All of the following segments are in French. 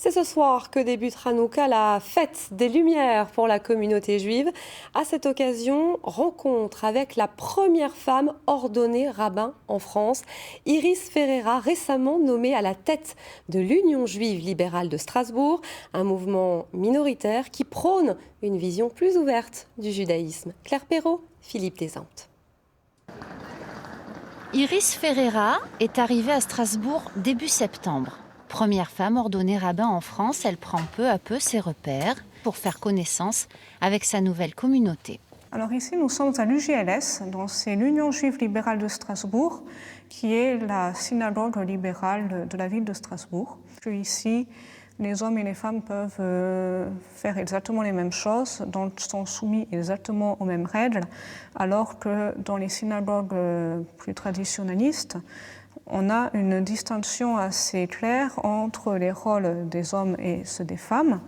C'est ce soir que débute Hanouka, la fête des Lumières pour la communauté juive. À cette occasion, rencontre avec la première femme ordonnée rabbin en France, Iris Ferreira, récemment nommée à la tête de l'Union juive libérale de Strasbourg, un mouvement minoritaire qui prône une vision plus ouverte du judaïsme. Claire Perrault, Philippe Desante. Iris Ferreira est arrivée à Strasbourg début septembre. Première femme ordonnée rabbin en France, elle prend peu à peu ses repères pour faire connaissance avec sa nouvelle communauté. Alors ici, nous sommes à l'UJLS, donc c'est l'Union juive libérale de Strasbourg, qui est la synagogue libérale de la ville de Strasbourg. Ici, les hommes et les femmes peuvent faire exactement les mêmes choses, donc sont soumis exactement aux mêmes règles, alors que dans les synagogues plus traditionnalistes, on a une distinction assez claire entre les rôles des hommes et ceux des femmes.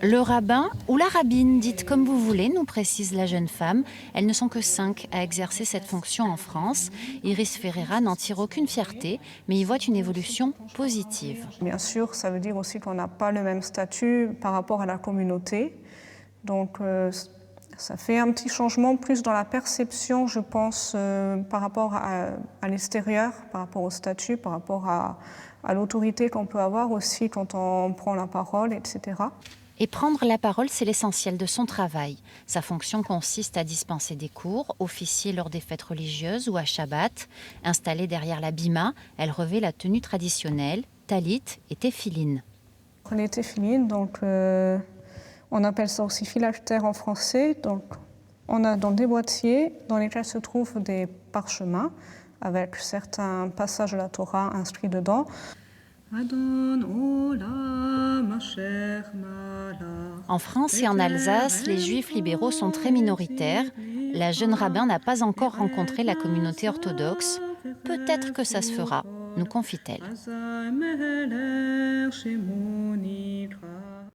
Le rabbin ou la rabbine, dites comme vous voulez, nous précise la jeune femme. Elles ne sont que 5 à exercer cette fonction en France. Iris Ferreira n'en tire aucune fierté, mais y voit une évolution positive. Bien sûr, ça veut dire aussi qu'on n'a pas le même statut par rapport à la communauté. Donc, ça fait un petit changement plus dans la perception, je pense, par rapport à l'extérieur, par rapport au statut, par rapport à l'autorité qu'on peut avoir aussi quand on prend la parole, etc. Et prendre la parole, c'est l'essentiel de son travail. Sa fonction consiste à dispenser des cours, officier lors des fêtes religieuses ou à Shabbat. Installée derrière la bima, elle revêt la tenue traditionnelle, talit et téphiline. Les téphilines, donc, on appelle ça aussi phylactère en français. Donc, on a dans des boîtiers dans lesquels se trouvent des parchemins avec certains passages de la Torah inscrits dedans. En France et en Alsace, les juifs libéraux sont très minoritaires. La jeune rabbin n'a pas encore rencontré la communauté orthodoxe. Peut-être que ça se fera, nous confie-t-elle.